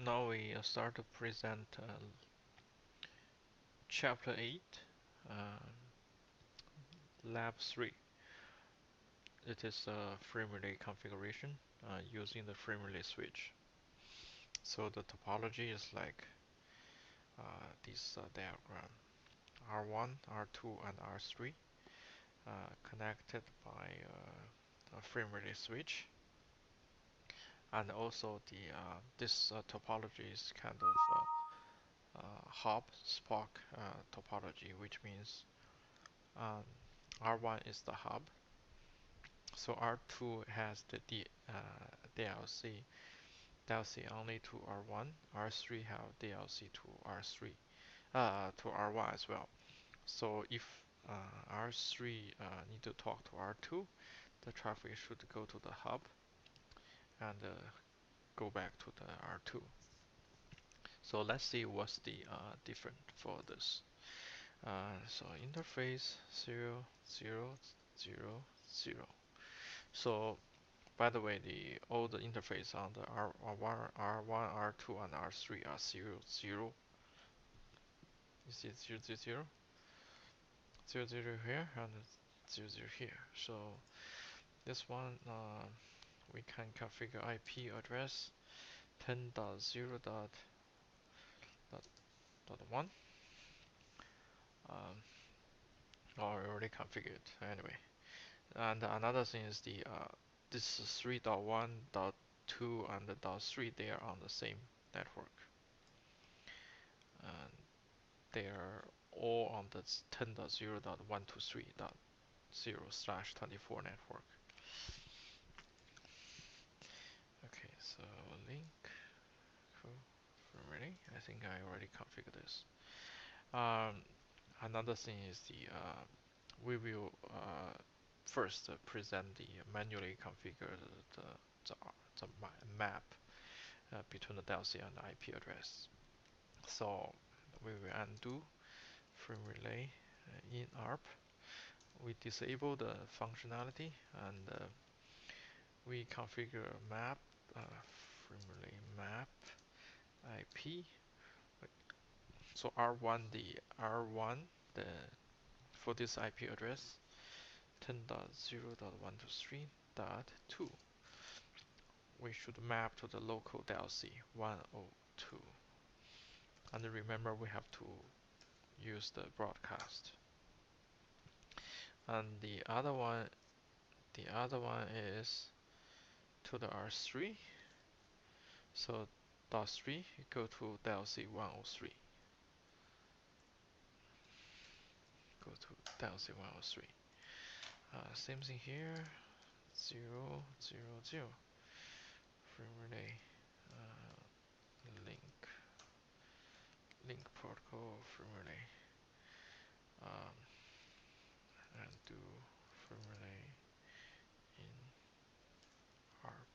Now we start to present Chapter 8, uh, Lab 3. It is a frame relay configuration using the frame relay switch. So the topology is like this diagram. R1, R2, and R3 connected by a frame relay switch. And also this topology is kind of hub spoke topology, which means um, R1 is the hub. So R2 has the DLC only to R1. R3 have DLC to R3, to R1 as well. So if R3 need to talk to R2, the traffic should go to the hub and go back to the R2. So let's see what's the different for this. So interface 0, 0, 0, 0. So by the way, all the interface on the R1, R1, R2, and R3 are 0, 0. You see 0, 0, 0, 0, 0 here, and 0, 0 here. So this one, we can configure IP address 10.0.1. Or already configured anyway. And another thing is this is 3.1.2 and the .3, they are on the same network. And they are all on the 10.0.123.0/24 network. Okay, so link. Cool. Ready? I think I already configured this. Another thing is we will first present the manually configured the, the map between the DLC and the IP address. So we will undo frame relay in ARP. We disable the functionality and we configure a map, frame relay map IP. So R1, the for this IP address 10.0.123.2, we should map to the local DLC 102. And remember, we have to use the broadcast. And the other one is to the R3. So .3 go to DLC 103. Go to DLC 103. Same thing here. 0, 0, 0. Frame relay link protocol frame relay and do frame relay in ARP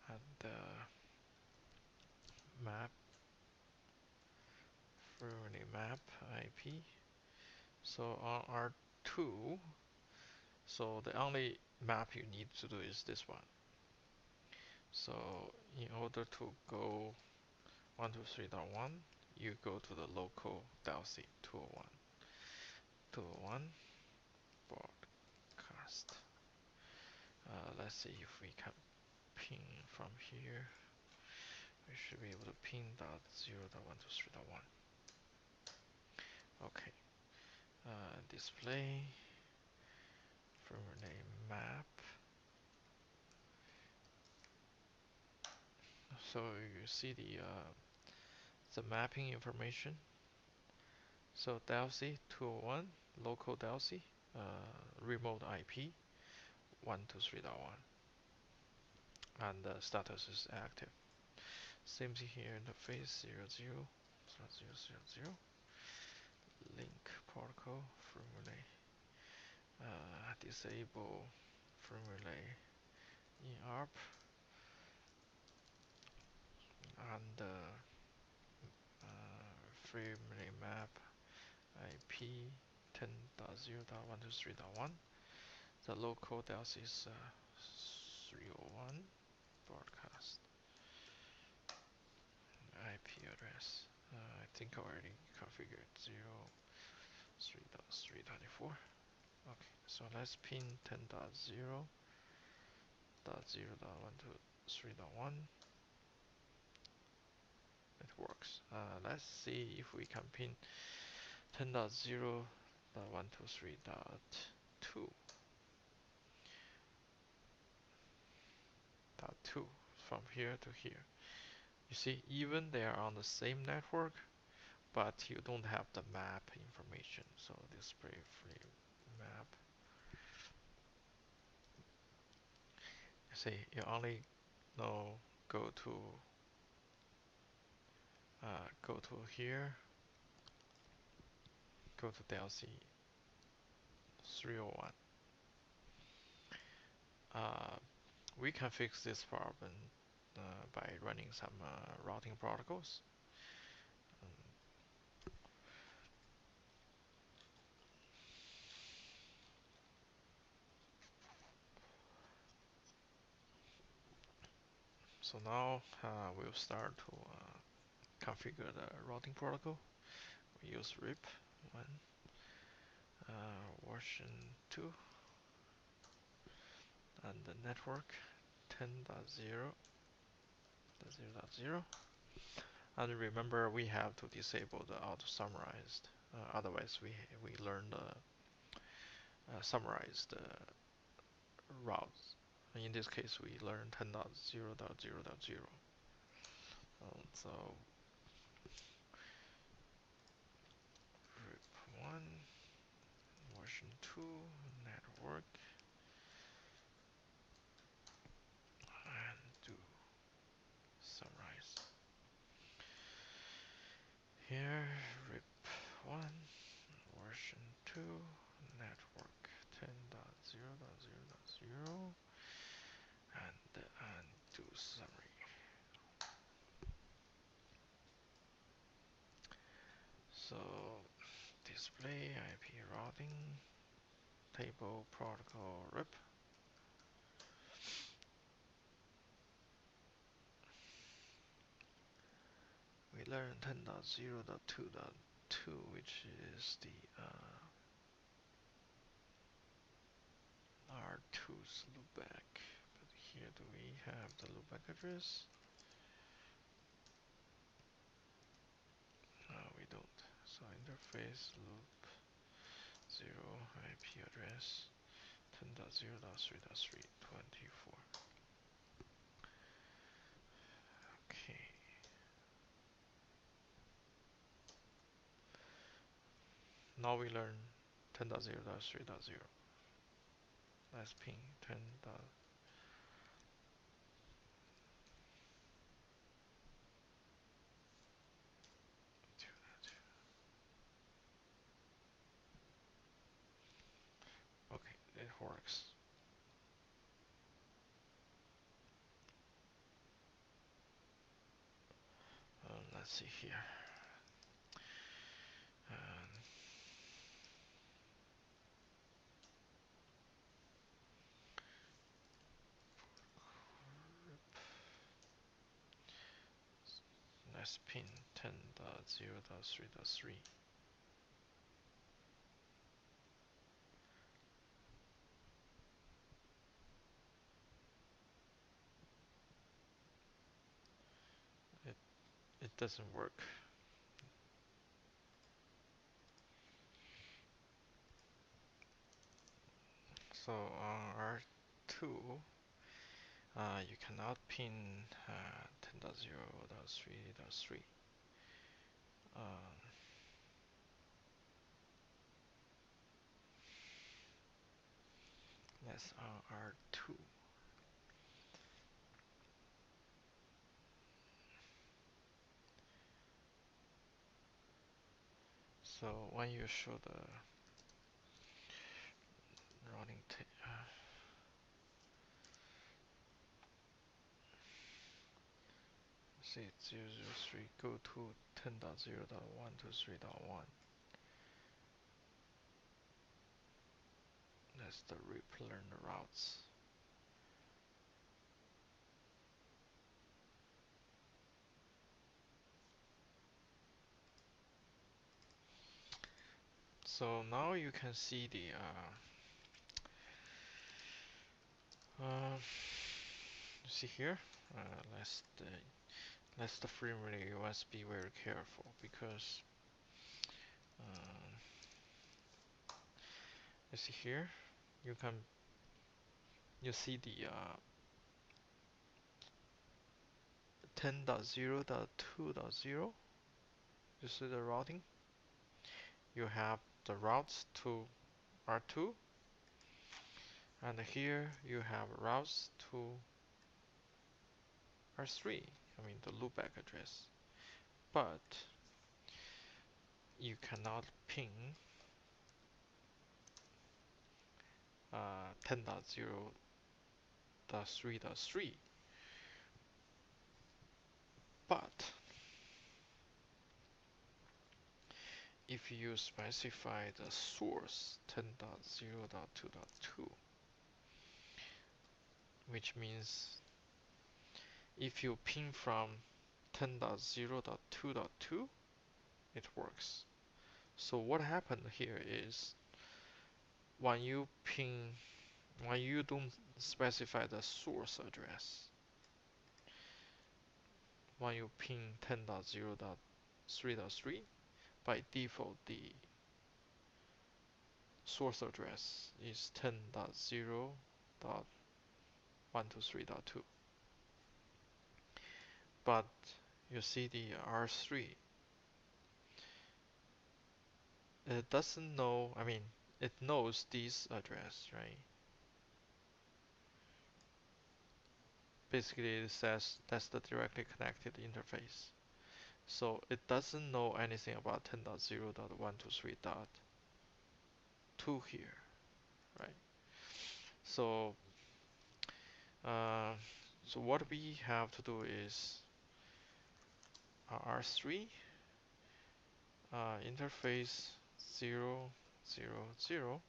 and map frame relay map IP. So on R2, so the only map you need to do is this one. So in order to go 123.1, you go to the local DLC 201. 201 broadcast. Let's see if we can ping from here. We should be able to ping .0.123.1. Okay. Display frame relay map. So you see the mapping information. So DLC 201 local DLC remote IP 123.1 and the status is active. Same thing here, interface 00/000 link protocol frame relay disable frame relay in ARP and frame relay map IP 10.0.123.1. The local DLC is 301 broadcast. think I already configured 0.3.3.24. Okay, so let's pin 10.0.0.123.1. It works. Let's see if we can pin 10.0.123.2 from here to here. You see, even they are on the same network, but you don't have the map information. So display free map. You see, you only know go to here, go to DLC 301. We can fix this problem by running some routing protocols. So now we'll start to configure the routing protocol. We use RIP 1, version 2, and the network 10.0.0.0. And remember, we have to disable the auto summarized. Otherwise, we learn the summarized routes. In this case, we learn 10.0.0.0. So RIP 1, version 2, network, and do summarize. Here, RIP 1, version 2, network 10.0.0.0, and do summary. So display IP routing table protocol RIP. We learned 10.0.2.2, which is the R2's loopback. But here, do we have the loopback address? We don't. So interface loop 0 IP address 10.0.3.3.24. Okay. Now we learn 10.0.3.0. Let's ping 10. Okay, it works. Let's see here. Let's pin 10.0.3.3. It doesn't work. So on R2, you cannot pin 10.0.3.3. That's on R2. So when you show the routing see 003, go to 10.0.1 to 3.1. That's the RIP learn routes. So now you can see the you see here. Let's the frame relay. You must be very careful because uh, you see here. You can you see the 10.0.2.0. You see the routing. You have the routes to R2, and here you have routes to R3. I mean the loopback address, but you cannot ping 10.0.3.3. But if you specify the source 10.0.2.2, which means if you ping from 10.0.2.2, it works. So what happened here is when you ping, when you don't specify the source address, when you ping 10.0.3.3, by default the source address is 10.0.123.2. But you see the R3, it doesn't know, I mean, it knows this address, right? Basically, it says that's the directly connected interface. So it doesn't know anything about 10.0.123.2 here, right? So, uh, so what we have to do is R3 interface 0, 0, 0.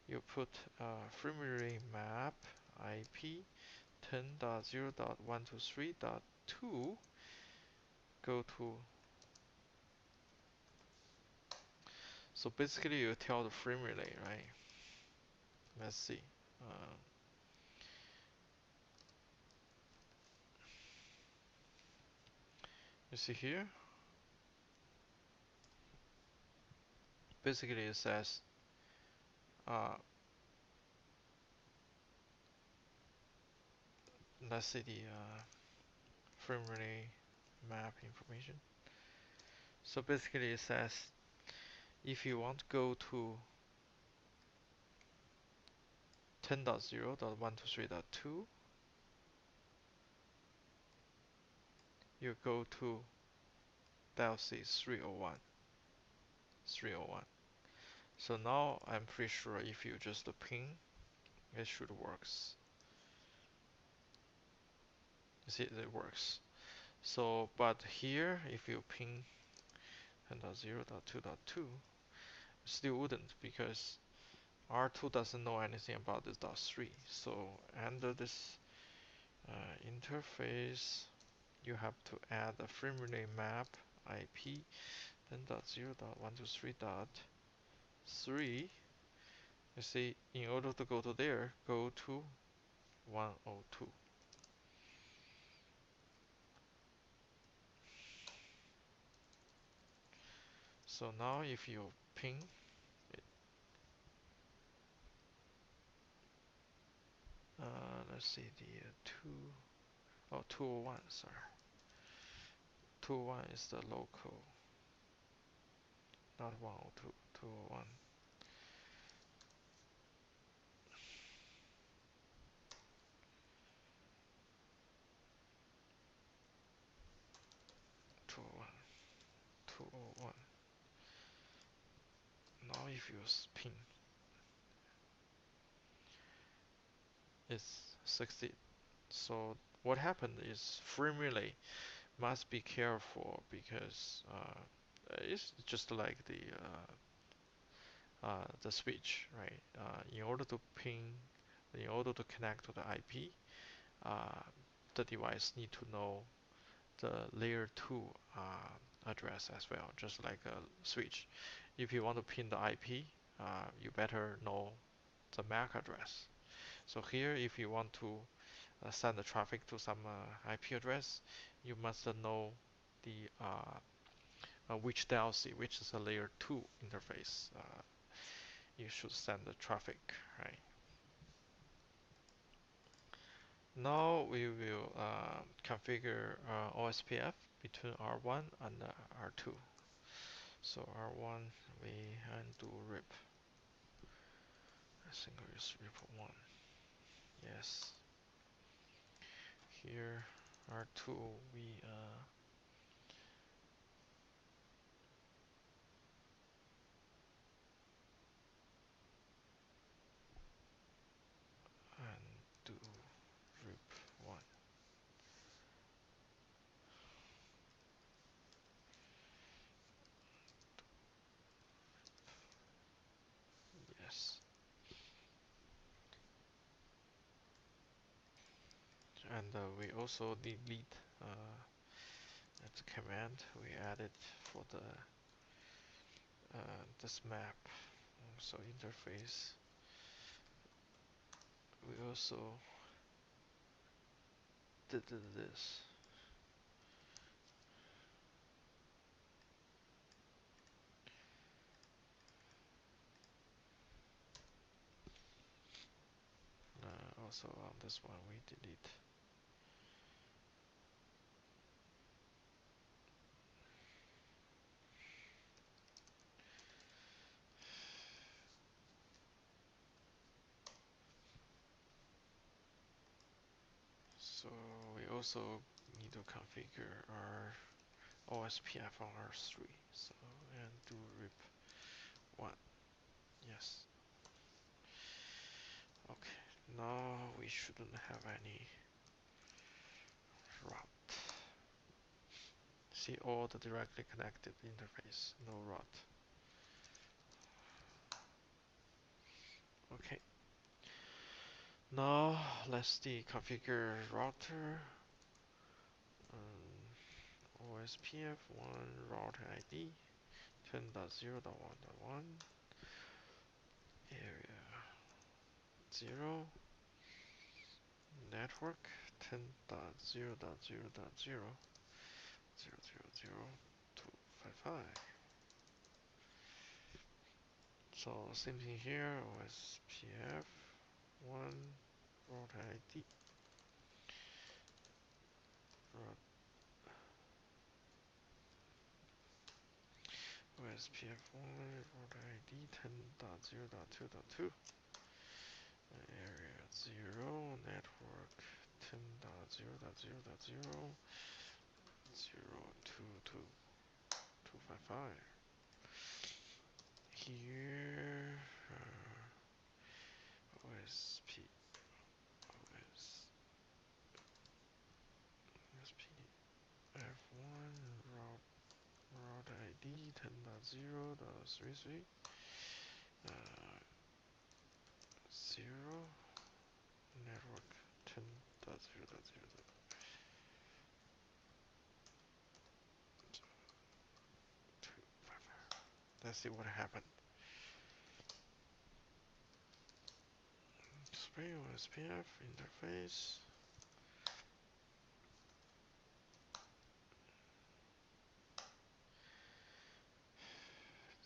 You put frame relay map IP 10.0.123.2 go to. So basically you tell the frame relay, right? Let's see. You see here? Basically it says let's see the frame relay map information. So basically it says if you want to go to 10.0.123.2, you go to DLC 301. 301. So now I'm pretty sure if you just ping, it should works. You see, it works. So, but here, if you ping 10.0.2.2, still wouldn't because R2 doesn't know anything about this .3. So under this interface, you have to add a frame relay map IP 10.0.123.3. You see, in order to go to there, go to 102. So now if you ping it, let's see the 201, sorry. 201 is the local, not 102, 201. 201, 201. Now if you ping, it's 60. So what happened is frame relay must be careful because it's just like the switch, right? In order to ping, in order to connect to the IP, the device need to know the layer 2 address as well, just like a switch. If you want to pin the IP, you better know the MAC address. So here, if you want to send the traffic to some IP address, you must know the which DLC, which is a layer 2 interface. You should send the traffic, right? Now we will configure OSPF between R1 and R2. So R1 we undo rip. I think it's rip 1. Yes. Here R2 we undo rip 1. Yes. And we also delete that command we added for the this map. So interface. We also did this. Also on this one we delete. So we also need to configure our OSPF on R3. So and do rip 1. Yes. Okay. Now we shouldn't have any route. See all the directly connected interface, no route. Okay. Now let's configure router. OSPF 1 router ID 10.0.1.1 area 0 network 10.0.0.0.0.0.255. So same thing here, OSPF 1 router ID OSPF 1 router ID 10.0.2.2 area 0 network 10.0.0.0.0.255. Here OSP F1 route ID 10.0.33 0 network 10.0.0.255. Let's see what happened. Display OSPF interface.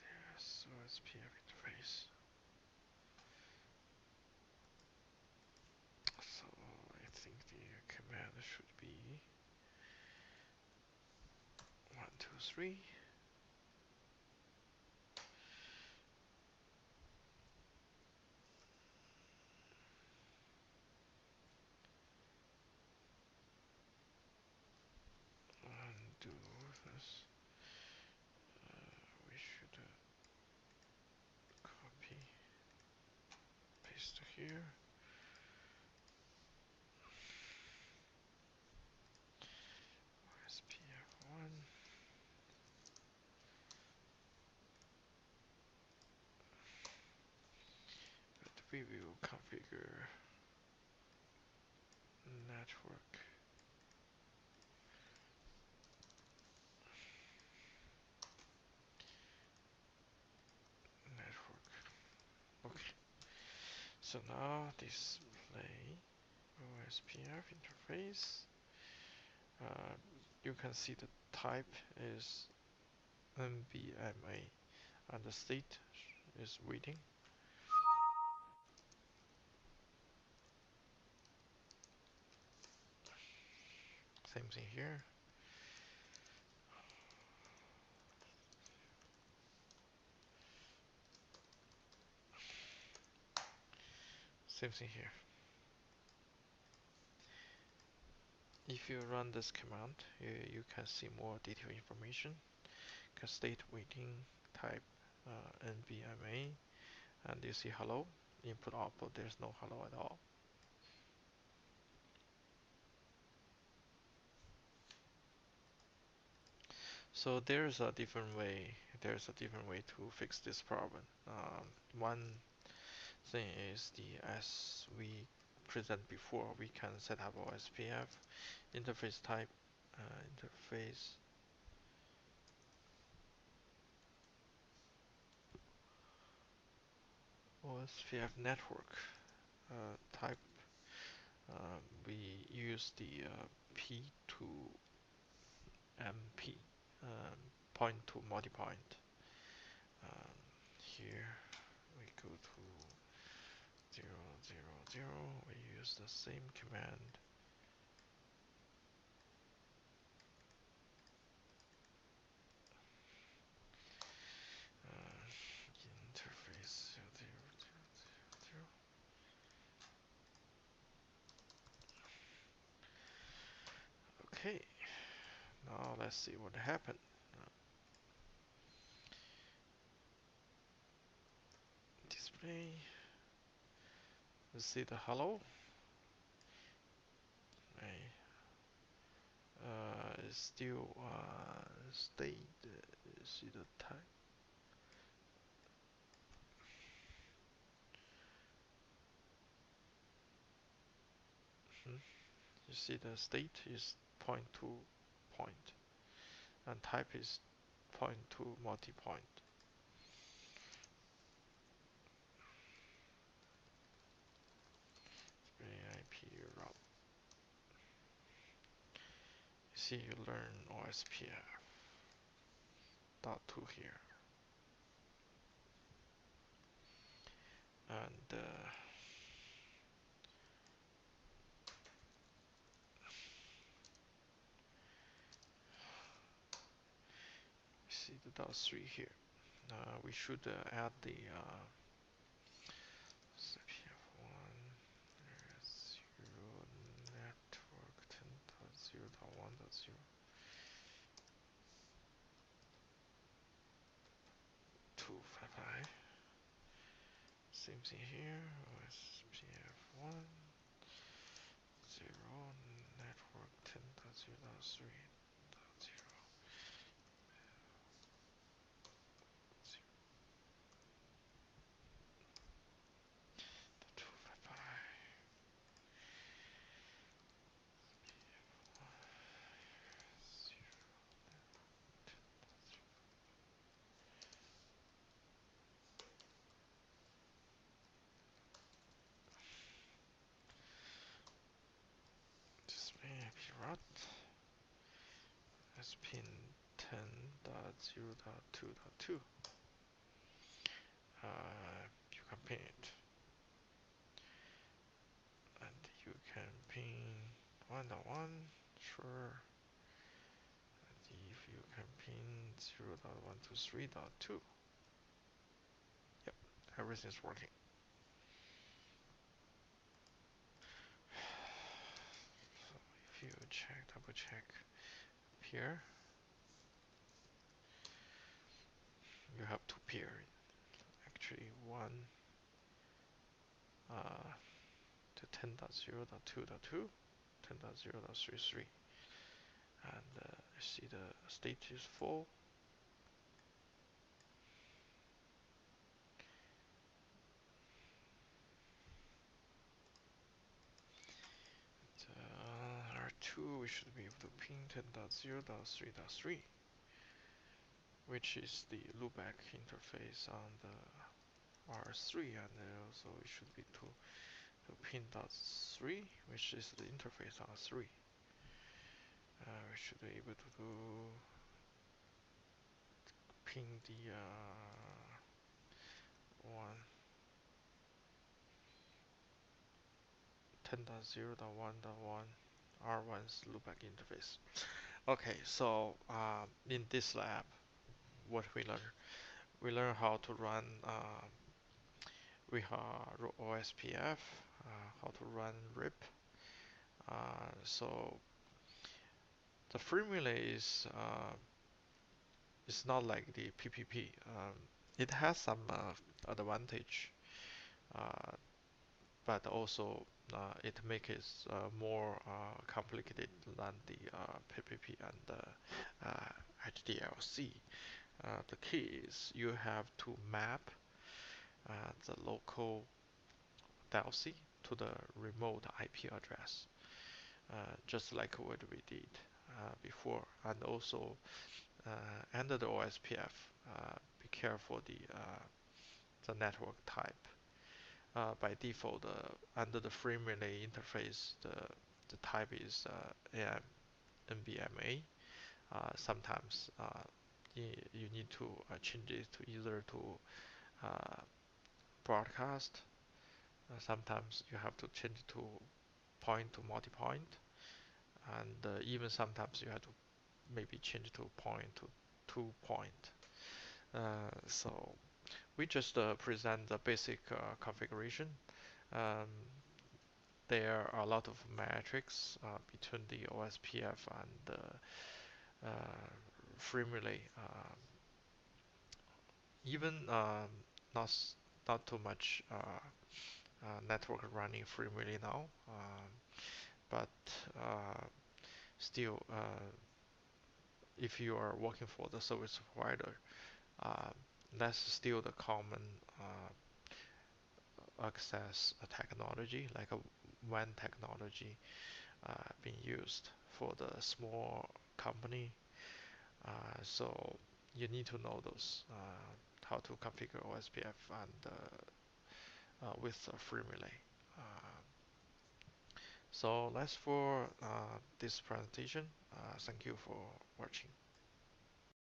Yes, OSPF interface. So I think the command should be 123. Undo this. We should copy, paste here. OSPF1. But we will configure network So now display OSPF interface. You can see the type is NBMA and the state is waiting. Same thing here. Same thing here. If you run this command, you can see more detailed information. State waiting, type NBMA, and you see hello. Input output, there's no hello at all. So there's a different way. There's a different way to fix this problem. One thing is as we presented before, we can set up OSPF interface type, interface OSPF network type. We use the P2MP point to multi-point. Here we go to 0, 0, 0. We use the same command. Interface 0, 0, 0, 0. Okay, now let's see what happened. Display. Let's see the hello. Still state. See the type. You see the state is point to point, and type is point to multi-point. IP route. You see, you learn OSPF dot two here, and you see the dot three here. We should add the CPF1 0 network 10.0.1.0 255. Same thing here. OSPF1 0 network 10.0.3.0. Display IP route as pin 10.0.2.2. You can pin it, and you can pin 1.1, sure. And if you can pin 0.123.2, yep, everything's working. So if you double check here, you have two pairs. Actually, one to 10.0.2.2, 10.0.33, and see the state is full. R2 we should be able to ping 10.0.3.3, which is the loopback interface on the R3, and also it should be to pin dot 3, which is the interface on 3. We should be able to ping the one 10.0.1.1 R1's loopback interface. Okay, so in this lab, what we learn how to run we have OSPF, how to run RIP. So the formula is not like the PPP. It has some advantage, uh, but also it makes it more complicated than the PPP and the HDLC. The key is you have to map the local DLC to the remote IP address, just like what we did before. And also, under the OSPF, be careful the network type. By default, under the frame relay interface, the type is NVMe. Sometimes you need to change it to either to uh, broadcast. Sometimes you have to change it to point to multi-point, and even sometimes you have to maybe change to point to 2 point. So we just present the basic configuration. Um, there are a lot of metrics between the OSPF and the frame relay. Even not not too much network running frame relay now, but still, if you are working for the service provider, uh, that's still the common access technology, like a WAN technology being used for the small company. So you need to know those how to configure OSPF and with free relay. Uh, so that's for this presentation. Thank you for watching.